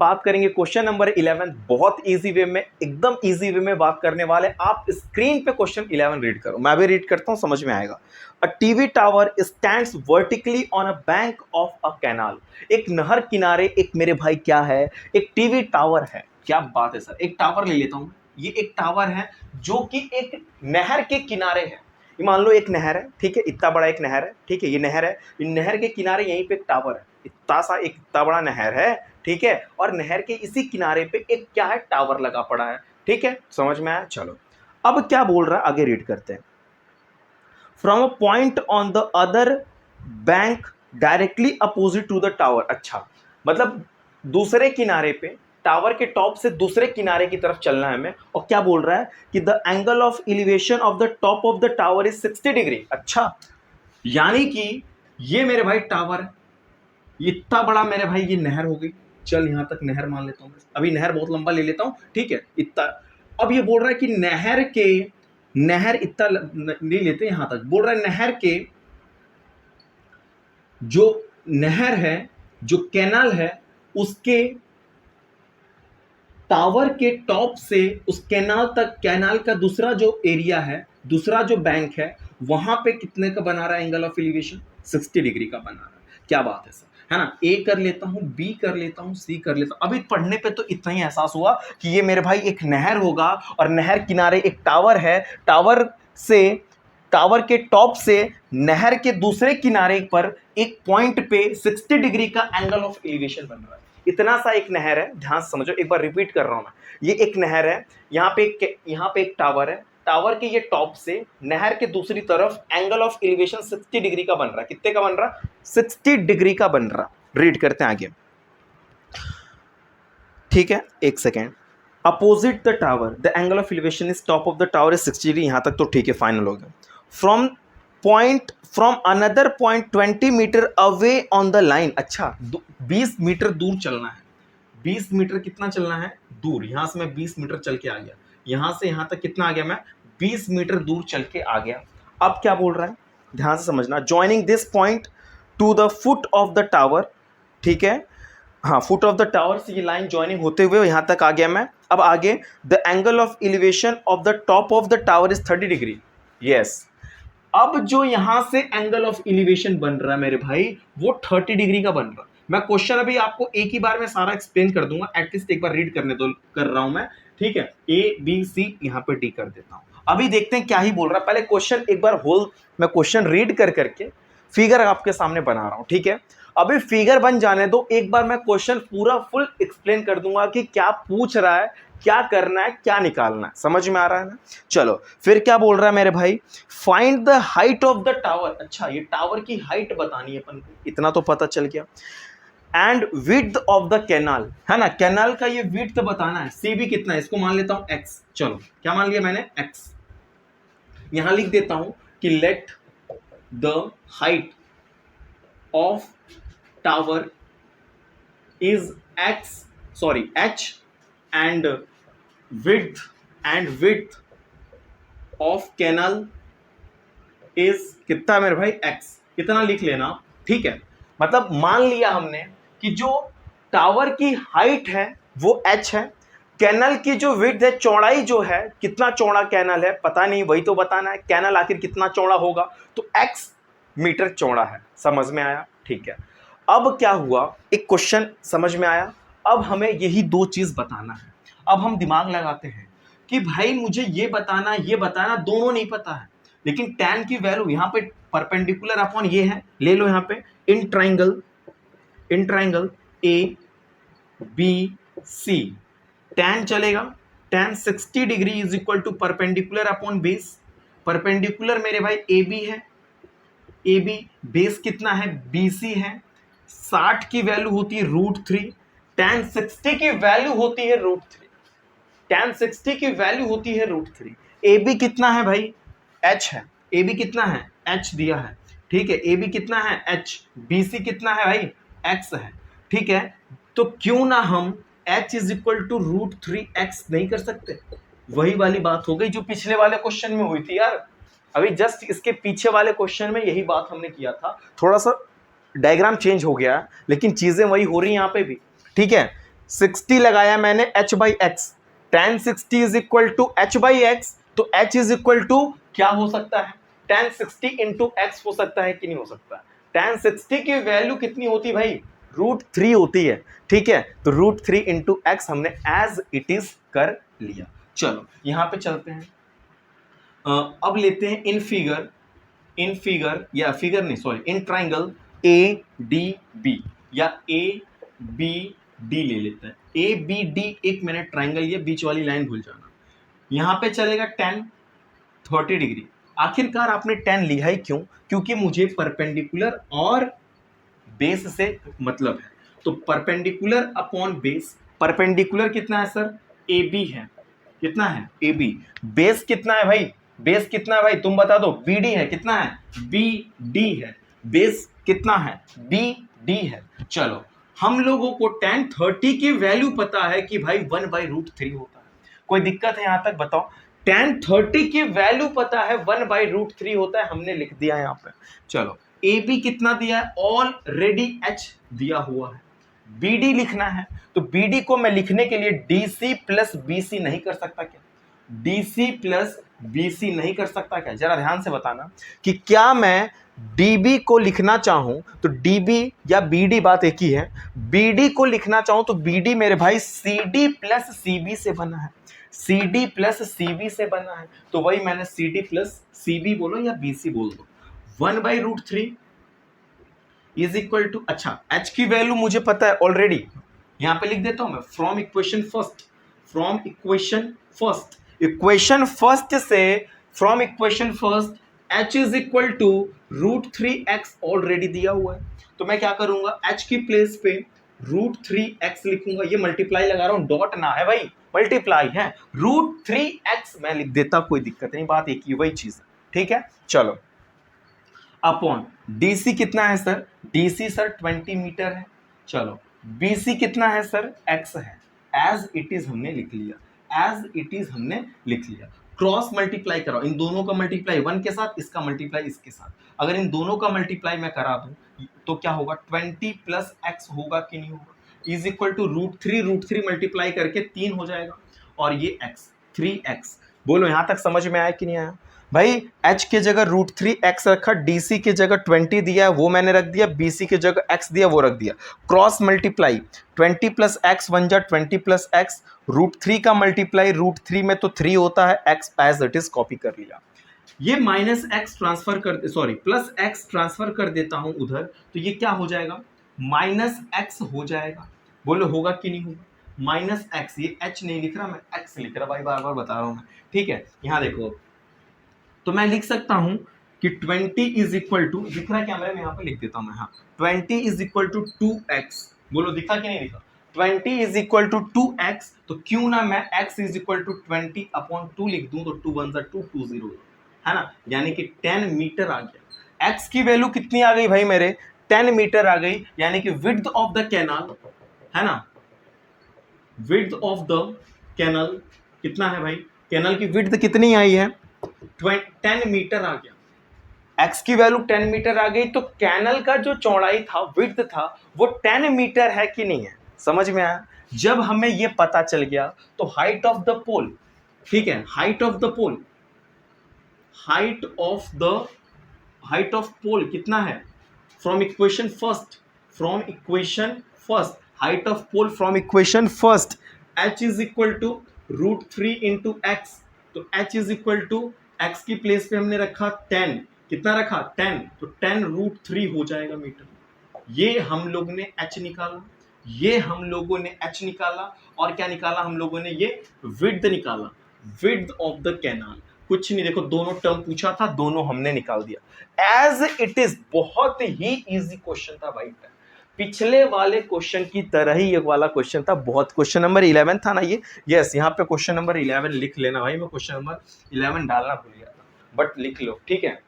बात करेंगे question number 11। बहुत इजी वे में, एकदम इजी वे में बात करने वाले। आप स्क्रीन पे क्वेश्चन 11 रीड करो, मैं भी रीड करता हूं, समझ में आएगा। A TV tower stands vertically on a bank of a canal. एक नहर किनारे एक मेरे भाई क्या है, एक टीवी टावर है। क्या बात है सर, एक टावर ले लेता हूं। ये एक टावर है जो कि एक नहर के किनारे है। ये मान लो एक नहर है, ठीक है, इतना बड़ा एक नहर है, ठीक है, ये नहर है, नहर के किनारे यहीं पे एक टावर है, इतना बड़ा नहर है, ठीक है, और नहर के इसी किनारे पे एक क्या है, टावर लगा पड़ा है। ठीक है, समझ में आया। चलो अब क्या बोल रहा है, आगे रीड करते हैं। From a point on the other bank directly opposite to the tower. अच्छा, मतलब दूसरे किनारे पे, टावर के टॉप से दूसरे किनारे की तरफ चलना है हमें। और क्या बोल रहा है कि the angle of elevation of the top of the tower is 60 degree. अच्छा, यानी कि ये मेरे भाई टावर है, ये इतना बड़ा मेरे भाई, ये नहर हो गई। चल यहां तक नहर मान लेता हूं, अभी नहर बहुत लंबा ले लेता हूं, ठीक है, इतना। अब ये बोल रहा है कि नहर इतना नहीं लेते, यहां तक बोल रहा है नहर के जो नहर है, जो कैनाल है, उसके टावर के टॉप से उस कैनाल तक, कैनाल का दूसरा जो एरिया है, दूसरा जो बैंक है, वहां पे कितने का बना रहा है एंगल ऑफ एलिवेशन, 60 डिग्री का बना रहा है। क्या बात है सर, है ना। ए कर लेता हूं, बी कर लेता हूं, सी कर लेता हूं। अभी पढ़ने पे तो इतना ही एहसास हुआ कि ये मेरे भाई एक नहर होगा और नहर किनारे एक टावर है, टावर के टॉप से नहर के दूसरे किनारे पर एक पॉइंट पे 60 डिग्री का एंगल ऑफ एलिवेशन बन रहा है। इतना सा एक नहर है, ध्यान से समझो, एक बार रिपीट कर रहा हूं मैं। ये एक नहर है, यहाँ पे एक टावर है, टावर के ये टॉप से नहर के दूसरी तरफ एंगल ऑफ एलिवेशन 60 डिग्री का बन रहा है। कितने का बन रहा है, 60 डिग्री का बन रहा। रीड करते हैं आगे, ठीक है, एक second. Opposite the tower the angle of elevation is top of the tower is 60 degree. यहां तक तो ठीक है, फाइनल हो गया। From another point 20 meter away on the line. अच्छा, 20 मीटर दूर चलना है। 20 मीटर कितना चलना है, दूर। यहां से मैं 20 मीटर चल के आ गया, यहां से यहां तक कितना आ गया, मैं 20 मीटर दूर चल के आ गया। अब क्या बोल रहा है, ध्यान से समझना। Joining this point two the foot of the tower, ठीक है, हाँ, फुट ऑफ द टावर से ये लाइन ज्वाइनिंग होते हुए यहां तक आ गया मैं। अब आगे, the angle of elevation of the top of the tower is 30 degree. Yes, अब जो यहां से एंगल ऑफ एलिवेशन बन रहा है मेरे भाई, वो 30 डिग्री का बन रहा है। मैं क्वेश्चन अभी आपको एक ही बार में सारा एक्सप्लेन कर दूंगा, एटलीस्ट एक बार रीड करने दो, कर रहा हूं मैं, ठीक है। ए बी सी यहां पे डी कर देता हूं। अभी देखते हैं क्या ही बोल रहा है। पहले क्वेश्चन एक बार मैं क्वेश्चन रीड करके फिगर आपके सामने बना रहा हूं, ठीक है। अभी फिगर बन जाने दो, एक बार मैं क्वेश्चन पूरा फुल एक्सप्लेन कर दूंगा कि क्या पूछ रहा है, क्या करना है, क्या निकालना है। समझ में आ रहा है ना। चलो फिर क्या बोल रहा है मेरे भाई, find the height of the tower. अच्छा, ये टावर की हाइट बतानी है अपन को, इतना तो पता चल गया। And width of the canal, है ना, कैनाल का ये विड्थ बताना है। सी भी कितना है, इसको मान लेता हूं x। चलो क्या मान लिया मैंने, x। यहां लिख देता हूं कि let the height of tower is h, and width of canal is कितना मेरे भाई, x। इतना लिख लेना, ठीक है। मतलब मान लिया हमने कि जो टावर की हाइट है वो h है, कैनल की जो विड्थ है, चौड़ाई जो है, कितना चौड़ा कैनल है पता नहीं, वही तो बताना है। कैनल आखिर कितना चौड़ा होगा, तो x मीटर चौड़ा है। समझ में आया, ठीक है। अब क्या हुआ, एक क्वेश्चन समझ में आया। अब हमें यही दो चीज बताना है। अब हम दिमाग लगाते हैं कि भाई मुझे ये बताना दोनों नहीं पता है, लेकिन tan की वैल्यू यहाँ पे परपेंडिकुलर अपॉन ये है, ले लो यहाँ पे in triangle A B C, tan चलेगा। tan 60 degree is equal to perpendicular upon base. Perpendicular मेरे भाई ए बी है, ए बी, बेस कितना है, BC है। 60 की वैल्यू होती है √3, tan 60 की वैल्यू होती है √3, tan 60 की वैल्यू होती है √3। AB कितना है भाई, H है। AB कितना है, H दिया है, ठीक है। AB कितना है, H। BC कितना है भाई, X है, ठीक है। तो क्यों ना हम H is equal to √3x नहीं कर सकते। वही वाली बात हो गई जो पिछले वाले क्वेश्चन में हुई थी यार। अभी जस्ट इसके पीछे वाले क्वेश्चन में यही बात हमने किया था, थोड़ा सा डायग्राम चेंज हो गया, लेकिन चीजें वही हो रही हैं यहाँ पे भी, ठीक है। 60 लगाया मैंने h by x, tan 60 is equal to h by x, तो h इज इक्वल टू क्या हो सकता है, tan 60 इंटू एक्स हो सकता है कि नहीं हो सकता। tan 60 की वैल्यू कितनी होती है भाई, √3 होती है, ठीक है। तो √3 इंटू एक्स हमने एज इट इज कर लिया। चलो यहां पे चलते हैं, अब लेते हैं इन फिगर या फिगर नहीं सॉरी इन ट्राइंगल ADB या ABD ले लेते हैं। ABD एक मैंने ट्राइंगल, ये बीच वाली लाइन भूल जाना। यहां पे चलेगा tan 30 डिग्री। आखिरकार आपने tan लिया है क्यों, क्योंकि मुझे परपेंडिकुलर और बेस से मतलब है। तो परपेंडिकुलर अपॉन बेस, परपेंडिकुलर कितना है सर, AB है, कितना है AB, बेस कितना है भाई, बेस कितना है भाई तुम बता दो, BD है, कितना है BD है, बेस कितना है BD है। चलो हम लोगों को tan 30 की वैल्यू पता है कि भाई 1/√3 होता है, कोई दिक्कत है यहां तक बताओ। tan 30 की वैल्यू पता है 1/√3 होता है, हमने लिख दिया यहां पे। चलो AB कितना दिया है, ऑलरेडी H दिया हुआ है, BD लिखना है, तो BD को मैं लिखने के लिए DC प्लस BC नहीं कर सकता क्या, DC प्लस BC नहीं कर सकता क्या, जरा ध्यान से बताना कि क्या मैं DB को लिखना चाहूं तो DB या BD बात एक ही है, BD को लिखना चाहूं तो BD मेरे भाई CD प्लस CB से बना है, CD प्लस CB से बना है, तो वही मैंने CD प्लस CB बोलो या BC बोल दो, 1/√3 इज इक्वल टू, अच्छा H की वैल्यू मुझे पता है ऑलरेडी, यहां पे लिख देता हूं मैं, from equation first, from equation first, equation first से, from equation first H is equal to √3x already दिया हुआ है, तो मैं क्या करूंगा H की प्लेस पे √3x लिखूंगा, ये मल्टीप्लाई लगा रहा हूं, डॉट ना है भाई, मल्टीप्लाई है, √3x मैं लिख देता, कोई दिक्कत नहीं, बात एक ही वही चीज है, ठीक है। चलो अपॉन DC कितना है सर, DC सर 20 मीटर है, चलो BC कितना है सर, x है, एज इट इज हमने लिख लिया, एज इट इज हमने लिख लिया। क्रॉस मल्टीप्लाई कराओ, इन दोनों का मल्टीप्लाई 1 के साथ, इसका मल्टीप्लाई इसके साथ, अगर इन दोनों का मल्टीप्लाई मैं करा दूं तो क्या होगा, 20 प्लस x होगा कि नहीं होगा, इज इक्वल टू √3 मल्टीप्लाई करके 3 हो जाएगा, और ये x 3x, बोलो यहां तक समझ में आया कि नहीं आया भाई। H के जगह √3x रखा, DC के जगह 20 दिया वो मैंने रख दिया, BC के जगह x दिया वो रख दिया, क्रॉस मल्टीप्लाई 20 प्लस एक्स बन जा 20 प्लस एक्स, √3 का मल्टीप्लाई √3 में तो 3 होता है, x as it is copy कर लिया, ये माइनस एक्स ट्रांसफर कर सॉरी प्लस एक्स ट्रांसफर कर देता हूं उधर, तो ये क्या हो जाएगा, -x हो जाएगा, बोलो होगा कि नहीं होगा, -x, ये h नहीं लिख रहा मैं, x लिख रहा भाई, बार बार बता रहा हूं मैं, ठीक है। यहां देखो तो मैं लिख सकता हूं कि 20 इज इक्वल टू, दिख रहा है कैमरे में, यहाँ पे लिख देता हूं मैं, हाँ 20 इज इक्वल टू 2x, बोलो दिखा कि नहीं दिखा, 20 इज इक्वल टू 2x, तो क्यों ना मैं x is equal to 20 upon 2 लिख दूं, तो 2 1 2 2 0 है ना, यानी कि 10 मीटर आ गया। x की वैल्यू कितनी आ गई भाई मेरे, 10 मीटर आ गई, यानी कि विड्थ ऑफ द कैनाल है ना, विड्थ ऑफ द कैनल कितना है भाई, कैनल की विड्थ कितनी आई है, 10 मीटर आ गया, x की वैल्यू 10 मीटर आ गई, तो कैनल का जो चौड़ाई था, विड्थ था, वो 10 मीटर है कि नहीं है, समझ में आया। जब हमें ये पता चल गया तो हाइट ऑफ द पोल, ठीक है, height of the pole, height of pole कितना है, from equation first, from equation first, height of pole from equation first, h is equal to √3 into x, तो h is equal to x की place पे हमने रखा 10, कितना रखा 10, तो 10 √3 हो जाएगा मीटर। ये हम लोग ने h निकाला, ये हम लोगों ने h निकाला, और क्या निकाला हम लोगों ने, ये विड्थ निकाला, विड्थ ऑफ द कैनाल, कुछ नहीं, देखो दोनों टर्म पूछा था, दोनों हमने निकाल दिया एज इट इज। बहुत ही इजी क्वेश्चन था भाई, पिछले वाले क्वेश्चन की तरह ही ये वाला क्वेश्चन था, बहुत क्वेश्चन नंबर 11 था ना ये, यस यहाँ पे क्वेश्चन नंबर 11 लिख लेना भाई, मैं क्वेश्चन नंबर 11 डालना भूल गया था, बट लिख लो, ठीक है,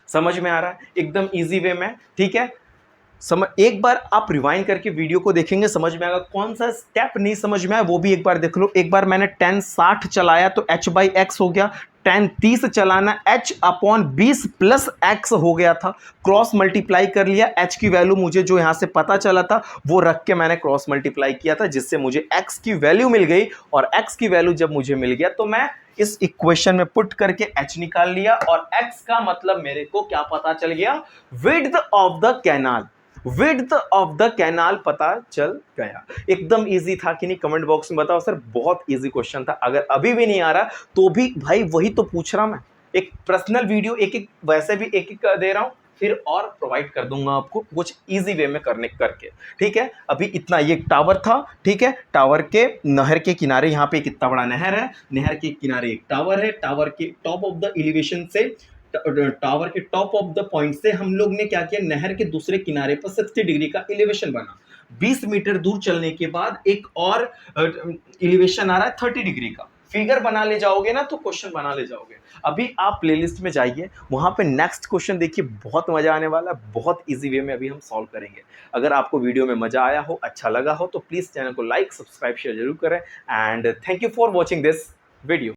समझ में आ रहा है, एकदम इजी वे में, ठीक है। एक बार आप रिवाइंड करके वीडियो को देखेंगे, समझ में आएगा, कौन सा स्टेप नहीं समझ में आया वो भी एक बार देख लो। एक बार मैंने 10 60 चलाया तो h/x हो गया, tan 30 चलाना, h अपॉन 20 प्लस x हो गया था, क्रॉस मल्टीप्लाई कर लिया, h की वैल्यू मुझे जो यहां से पता चला था वो रख के मैंने क्रॉस मल्टीप्लाई किया था, जिससे मुझे x की वैल्यू मिल गई। और x की वैल्यू जब मुझे मिल गया तो मैं इस इक्वेशन में पुट करके h निकाल लिया, और x का मतलब मेरे को क्या पता चल गया, width of the canal, width of the canal पता चल गया। एकदम इजी था कि नहीं? कमेंट बॉक्स में बताओ सर। बहुत इजी क्वेश्चन था। अगर अभी भी नहीं आ रहा तो भी भाई वही तो पूछ रहा मैं, एक पर्सनल वीडियो एक एक वैसे भी एक एक दे रहा हूं, फिर और प्रोवाइड कर दूंगा आपको कुछ इजी वे में करने करके। ठीक है, अभी इतना ये टावर था। ठीक है, टावर के नहर के किनारे, यहाँ पे कितना बड़ा नहर है, नहर के किनारे एक टावर है, टावर के टॉप ऑफ द एलिवेशन से, टावर के टॉप ऑफ द पॉइंट से हम लोग ने क्या किया, नहर के दूसरे किनारे पर 60 डिग्री का एलिवेशन बना। 20 मीटर दूर चलने के बाद एक और एलिवेशन आ रहा है 30 डिग्री का। फिगर बना ले जाओगे ना तो क्वेश्चन बना ले जाओगे। अभी आप प्लेलिस्ट में जाइए, वहां पे नेक्स्ट क्वेश्चन देखिए, बहुत मजा आने वाला है, बहुत इजी वे में अभी हम सॉल्व करेंगे। अगर आपको वीडियो में मजा आया हो, अच्छा लगा हो, तो प्लीज चैनल को लाइक, सब्सक्राइब, शेयर जरूर करें। And thank you for watching this video.